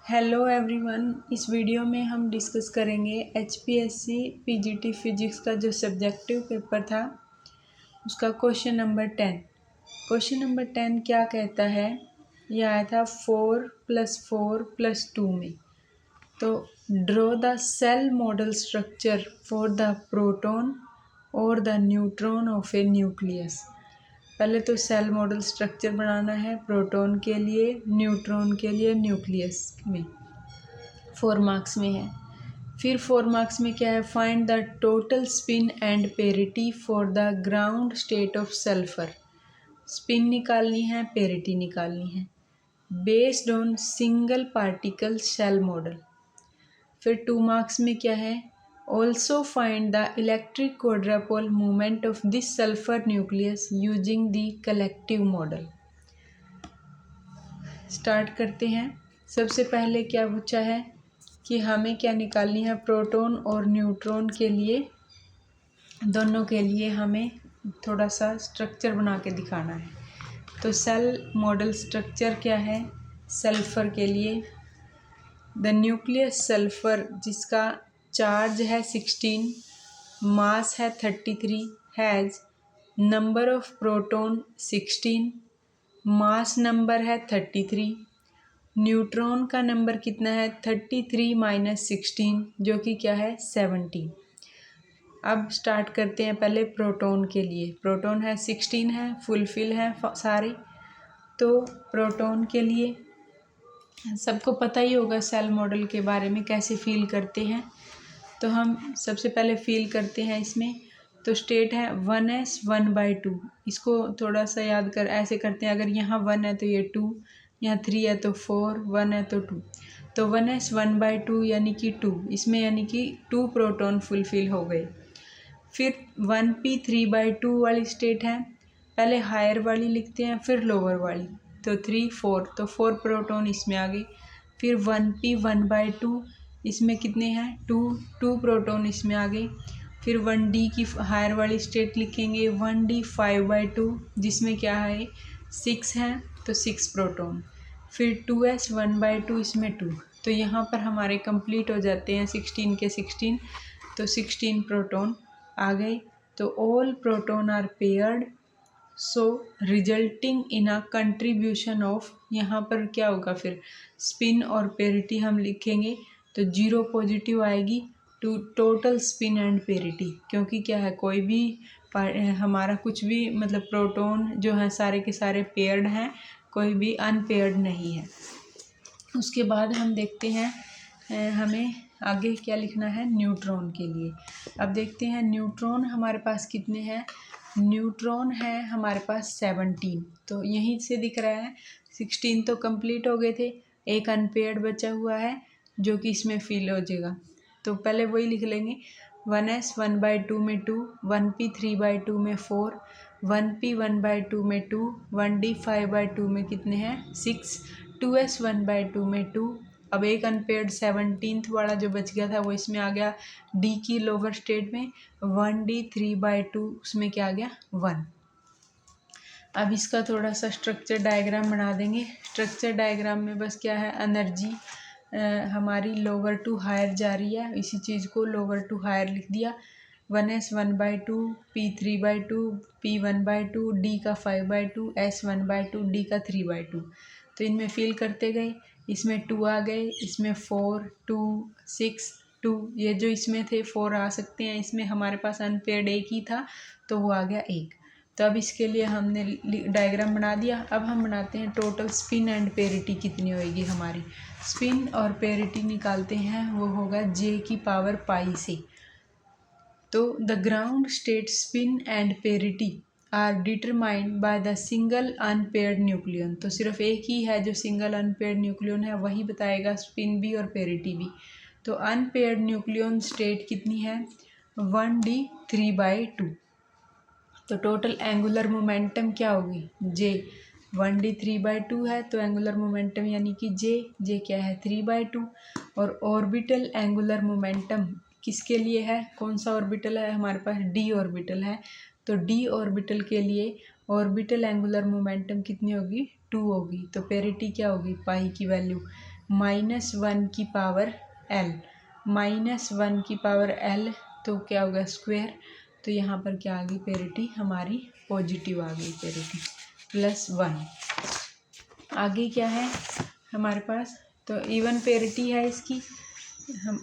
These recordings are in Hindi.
Hello everyone. इस वीडियो में हम डिस्कस करेंगे HPSC PGT फिजिक्स का जो सब्जेक्टिव पेपर था उसका क्वेश्चन नंबर 10। क्वेश्चन नंबर 10 क्या कहता है, ये आया था 4 + 4 + 2 में। तो draw the shell model structure for the proton और the neutron of a nucleus. पहले तो सेल मॉडल स्ट्रक्चर बनाना है प्रोटॉन के लिए, न्यूट्रॉन के लिए, न्यूक्लियस में। 4 मार्क्स में है। फिर 4 मार्क्स में क्या है, find the total spin and parity for the ground state of sulphur. Spin निकालनी है, पेरिटी निकालनी है based on single particle shell model. फिर 2 मार्क्स में क्या है, also find the electric quadrupole movement of this sulphur nucleus using the collective model. Start करते हैं। सबसे पहले क्या पूछा है कि हमें क्या निकालनी है, प्रोटॉन और न्यूट्रॉन के लिए, दोनों के लिए हमें थोड़ा सा स्ट्रक्चर बना के दिखाना है। तो सेल मॉडल स्ट्रक्चर क्या है सल्फर के लिए, द न्यूक्लियस सल्फर जिसका चार्ज है 16, मास है 33, has number of proton 16, mass number है 33, न्यूट्रॉन का नंबर कितना है 33 - 16 जो कि क्या है 17। अब स्टार्ट करते हैं पहले प्रोटॉन के लिए। प्रोटॉन है 16 है, फुलफिल है सारे। तो प्रोटॉन के लिए सबको पता ही होगा सेल मॉडल के बारे में कैसे फील करते हैं। तो हम सबसे पहले फील करते हैं इसमें। तो स्टेट है 1s 1/2। इसको थोड़ा सा याद कर ऐसे करते हैं, अगर यहाँ 1 है तो ये 2, यहाँ 3 है तो 4, 1 है तो 2। तो 1s 1/2 यानी कि 2, इसमें यानी कि 2 प्रोटॉन फुलफिल हो गए। फिर 1p 3/2 वाली स्टेट है, पहले हायर वाली लिखते हैं फिर लोअर वाली। तो 3 4, तो 4 प्रोटॉन इसमें आ गए। फिर 1p 1/2, इसमें कितने हैं 2 प्रोटॉन इसमें आ गए। फिर 1d की हायर वाली स्टेट लिखेंगे, 1d 5/2 जिसमें क्या है 6 है तो 6 प्रोटॉन। फिर 2s 1/2, इसमें 2। तो यहाँ पर हमारे कंप्लीट हो जाते हैं 16 के 16, तो 16 प्रोटॉन आ गए। तो all proton are paired, so resulting in a contribution of, यहाँ पर क्या होगा फिर स्पिन और पेरिटी हम लिखेंगे तो 0 पॉजिटिव आएगी to total spin and parity, क्योंकि क्या है कोई भी हमारा कुछ भी मतलब प्रोटॉन जो है सारे के सारे पेयर्ड हैं, कोई भी अनपेयर्ड नहीं है। उसके बाद हम देखते हैं हमें आगे क्या लिखना है न्यूट्रॉन के लिए। अब देखते हैं न्यूट्रॉन हमारे पास कितने हैं। न्यूट्रॉन है हमारे पास 17, तो यहीं से दिख रहा है 16 तो कंप्लीट हो गए थे, एक अनपेयर्ड बचा हुआ है जो कि इसमें फिल हो जाएगा। तो पहले वही लिख लेंगे, 1s 1/2 में 2, 1p 3/2 में 4, 1p 1/2 में 2, 1d 5/2 में कितने हैं 6, 2s 1/2 में 2। अब एक अनपेयर्ड 17th वाला जो बच गया था वो इसमें आ गया डी की लोअर स्टेट में, 1d 3/2 उसमें क्या आ गया 1। अब इसका थोड़ा सा स्ट्रक्चर डायग्राम बना देंगे। स्ट्रक्चर डायग्राम में बस क्या है, एनर्जी हमारी लोअर टू हायर जा रही है, इसी चीज़ को लोअर टू हायर लिख दिया। 1s 1/2, p 3/2, p 1/2, d का 5/2, s 1/2, d का 3/2। तो इनमें फिल करते गए, इसमें 2 आ गए, इसमें 4 2 6 2, ये जो इसमें थे 4 आ सकते हैं, इसमें हमारे पास अनपेयर्ड एक ही था तो वो आ गया 1। तो अब इसके लिए हमने डायग्राम बना दिया। अब हम बनाते हैं टोटल स्पिन एंड पेरिटी कितनी होएगी हमारी। स्पिन और पेरिटी निकालते हैं, वो होगा j की पावर पाई से। तो the ground state spin and parity are determined by the single unpaired nucleon. तो सिर्फ एक ही है जो सिंगल अनपेयर्ड न्यूक्लियन है, वही बताएगा स्पिन भी और पेरिटी भी। तो अनपेयर्ड न्यूक्लियन स्टेट कितनी है 1d 3/2। तो टोटल एंगुलर मोमेंटम क्या होगी j, 1d 3/2 है तो एंगुलर मोमेंटम यानी कि j क्या है 3/2। और ऑर्बिटल एंगुलर मोमेंटम किसके लिए है, कौन सा ऑर्बिटल है हमारे पास d ऑर्बिटल है, तो d ऑर्बिटल के लिए ऑर्बिटल एंगुलर मोमेंटम कितनी होगी 2 होगी। तो पेरिटी क्या होगी पाई की वैल्यू -1 की पावर l, -1 की पावर l तो क्या होगा स्क्वायर, तो यहाँ पर क्या आ गई पेरिटी हमारी पॉजिटिव आ गई पेरिटी +1। आगे क्या है हमारे पास, तो इवन पेरिटी है इसकी, हम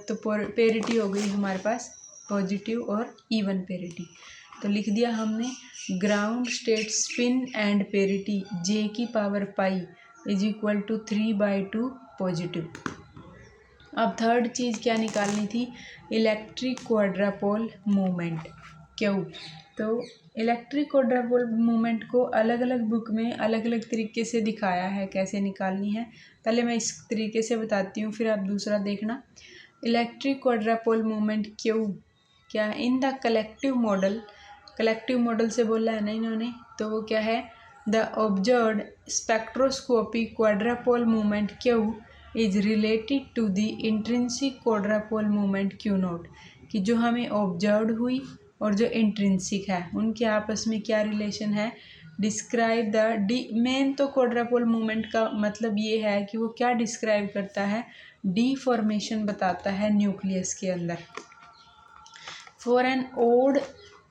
तो पेरिटी हो गई हमारे पास पॉजिटिव और इवन पेरिटी। तो लिख दिया हमने ground state spin and parity j की पावर पाई = 3/2 पॉजिटिव। अब थर्ड चीज़ क्या निकालनी थी, इलेक्ट्रिक क्वाड्रापोल मूवमेंट Q। तो इलेक्ट्रिक क्वाड्रापोल मूवमेंट को अलग अलग बुक में अलग अलग तरीके से दिखाया है कैसे निकालनी है। पहले मैं इस तरीके से बताती हूँ, फिर आप दूसरा देखना। इलेक्ट्रिक क्वाड्रापोल मूवमेंट Q क्या है, इन द कलेक्टिव मॉडल से बोला है ना इन्होंने, तो वो क्या है, the observed spectroscopic quadrupole movement Q is related to the intrinsic quadrupole movement Q0, कि जो हमें ऑब्जर्व हुई और जो इंट्रिंसिक है उनके आपस में क्या रिलेशन है। डिस्क्राइब द मेन तो क्वाड्रापोल मूवमेंट का मतलब ये है कि वो क्या डिस्क्राइब करता है, डीफॉर्मेशन बताता है न्यूक्लियस के अंदर। For an odd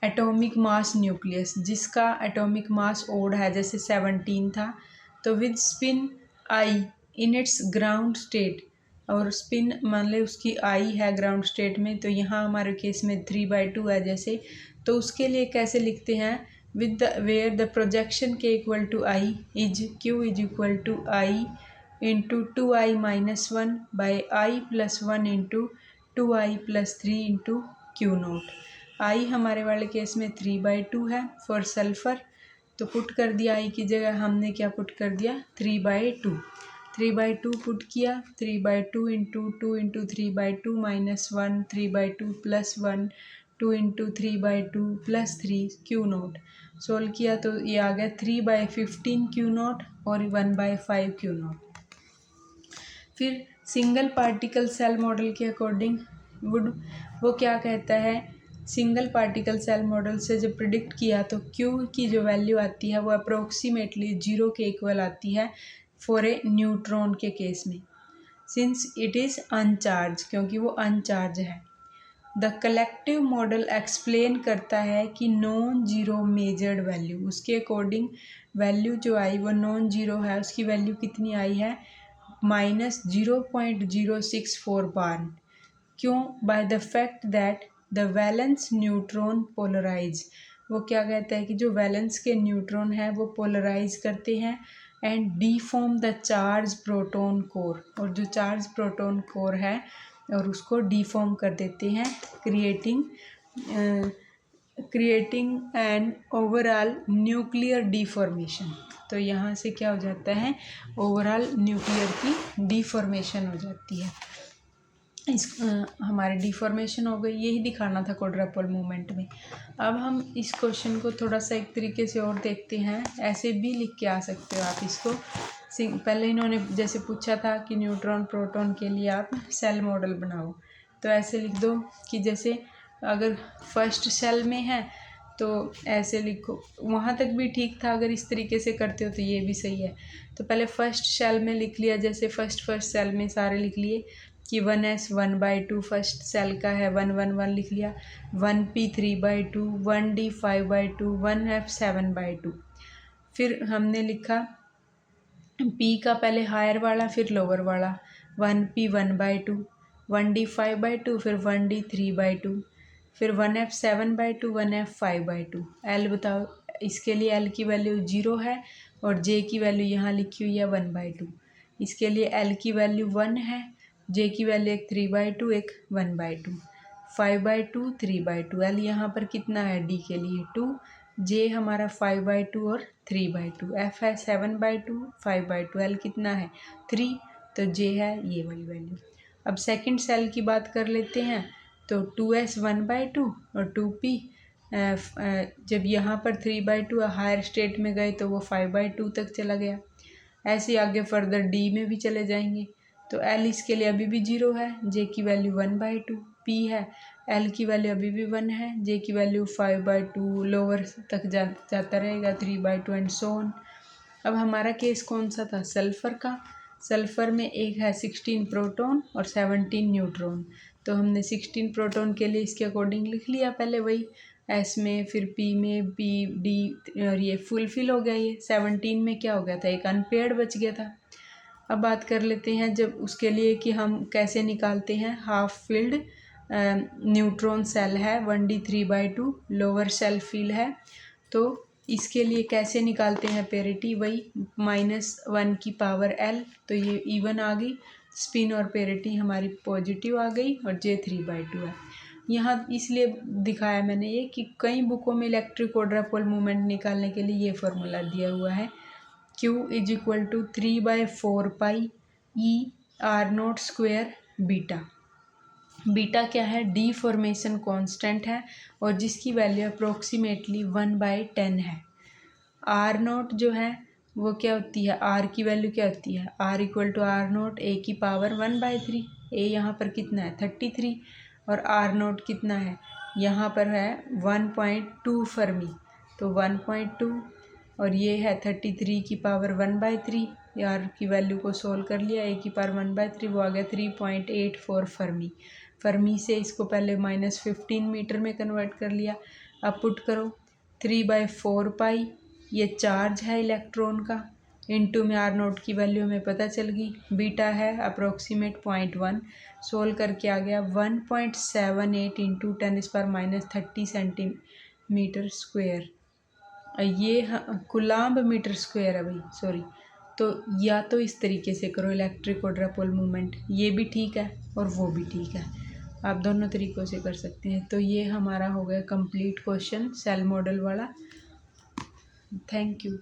atomic mass nucleus, जिसका एटॉमिक मास ओड है, जैसे 17 था, तो with spin I in its ground state, और स्पिन मान ले उसकी आई है ग्राउंड स्टेट में, तो यहाँ हमारे केस में 3/2 है जैसे, तो उसके लिए कैसे लिखते हैं, with the where the projection K = I is Q = I × 2I - 1 by I + 1 × 2I + 3 × Q0। I हमारे वाले केस में 3/2 है फॉर सल्फर, तो पुट कर दिया I की जगह हमने क्या पुट कर दिया 3/2। 3/2 पुट किया, 3/2 × 2 × 3/2 - 1 3/2 + 1 2 × 3/2 + 3 Q0। सोल्व किया तो ये आ गया 3/15 Q0 और 1/5 Q0। फिर सिंगल पार्टिकल सेल मॉडल के अकॉर्डिंग वो क्या कहता है, सिंगल पार्टिकल सेल मॉडल से जब प्रिडिक्ट किया तो Q की जो वैल्यू आती है वो अप्रोक्सीमेटली 0 के इक्वल आती है फॉर ए न्यूट्रॉन के केस में, सिंस इट इज़ अनचार्ज, क्योंकि वो अनचार्ज है। द कलेक्टिव मॉडल एक्सप्लेन करता है कि नॉन जीरो मेजर्ड वैल्यू, उसके अकॉर्डिंग वैल्यू जो आई वो नॉन जीरो है, उसकी वैल्यू कितनी आई है -0.064 बार। क्यों, by the fact that the valence neutron polarise, वो क्या कहता है कि जो वैलेंस के न्यूट्रॉन है वो पोलराइज करते हैं and D Pharm the charge proton core, और जो चार्ज प्रोटॉन कोर है और उसको डीफॉर्म कर देते हैं, creating an overall nuclear deformation. तो यहाँ से क्या हो जाता है, ओवरऑल न्यूक्लियर की डीफॉर्मेशन हो जाती है। हमारे डीफॉर्मेशन हो गई, यही दिखाना था क्वाड्रापोल मूवमेंट में। अब हम इस क्वेश्चन को थोड़ा सा एक तरीके से और देखते हैं, ऐसे भी लिख के आ सकते हो आप इसको। पहले इन्होंने जैसे पूछा था कि न्यूट्रॉन प्रोटॉन के लिए आप सेल मॉडल बनाओ, तो ऐसे लिख दो कि जैसे अगर फर्स्ट सेल में है तो ऐसे लिखो, वहाँ तक भी ठीक था, अगर इस तरीके से करते हो तो ये भी सही है। तो पहले फर्स्ट सेल में लिख लिया, जैसे फर्स्ट सेल में सारे लिख लिए कि 1s 1/2 फर्स्ट सेल का है, 1 1 1 लिख लिया, 1p 3/2, 1d 5/2, 1f 7/2। फिर हमने लिखा p का पहले हायर वाला फिर लोअर वाला, 1p 1/2, 1d 5/2, फिर 1d 3/2, फिर 1f 7/2, 1f 5/2। l बताओ, इसके लिए l की वैल्यू 0 है और j की वैल्यू यहाँ लिखी हुई है 1/2। इसके लिए l की वैल्यू 1 है, j की वैल्यू एक 3/2 एक 1/2, 5/2 3/2। l यहाँ पर कितना है, d के लिए 2, j हमारा 5/2 और 3/2, f है 7/2 5/2, l कितना है 3, तो j है ये वाली वैल्यू। अब सेकंड सेल की बात कर लेते हैं, तो 2s 1/2 और 2p, जब यहाँ पर 3/2 हायर स्टेट में गए तो वो 5/2 तक चला गया। ऐसे आगे फर्दर d में भी चले जाएंगे, तो l इसके लिए अभी भी 0 है, j की वैल्यू 1/2, p है, l की वैल्यू अभी भी 1 है, j की वैल्यू 5/2, लोअर तक जाता रहेगा 3/2 एंड सो ऑन। अब हमारा केस कौन सा था, सल्फ़र का, सल्फ़र में एक है 16 प्रोटॉन और 17 न्यूट्रॉन। तो हमने 16 प्रोटॉन के लिए इसके अकॉर्डिंग लिख लिया पहले वही, एस में, फिर पी में, बी डी, और ये फुलफिल हो गया। ये 17 में क्या हो गया था, एक अनपेयर्ड बच गया था। अब बात कर लेते हैं जब उसके लिए कि हम कैसे निकालते हैं। हाफ फिल्ड न्यूट्रॉन सेल है 1d3/2, लोअर सेल फिल है, तो इसके लिए कैसे निकालते हैं पेरिटी, वही -1 की पावर l। तो ये इवन आ गई, स्पिन और पेरिटी हमारी पॉजिटिव आ गई और J3/2 है। यहाँ इसलिए दिखाया मैंने ये कि कई बुकों में इलेक्ट्रिक क्वाड्रपोल मूवमेंट निकालने के लिए ये फार्मूला दिया हुआ है, Q = 3/4 पाई E r0² बीटा। बीटा क्या है, डीफॉर्मेशन कांस्टेंट है और जिसकी वैल्यू अप्रोक्सीमेटली 1/10 है। r0 जो है वो क्या होती है, r की वैल्यू क्या होती है, r = r0 a की पावर 1/3। a यहाँ पर कितना है 33 और r0 कितना है यहाँ पर है 1.2 फर्मी, तो 1.2 और ये है 33 की पावर 1/3। यार की वैल्यू को सोल्व कर लिया, a की पावर 1/3 वो आ गया 3.84 फर्मी। फर्मी से इसको पहले -15 मीटर में कन्वर्ट कर लिया। अब पुट करो 3/4 पाई, ये चार्ज है इलेक्ट्रॉन का, इनटू में r0 की वैल्यू हमें पता चल गई, बीटा है अप्रोक्सीमेट 0.1, सोल्व करके आ गया 1.78 × 10⁻³ सेंटीमीटर स्क्वायर। ये कुलाम्ब मीटर स्क्वायर है भाई, सॉरी। तो या तो इस तरीके से करो इलेक्ट्रिक क्वाड्रपोल मूवमेंट, ये भी ठीक है और वो भी ठीक है, आप दोनों तरीक़ों से कर सकते हैं। तो ये हमारा हो गया कंप्लीट क्वेश्चन सेल मॉडल वाला। Thank you.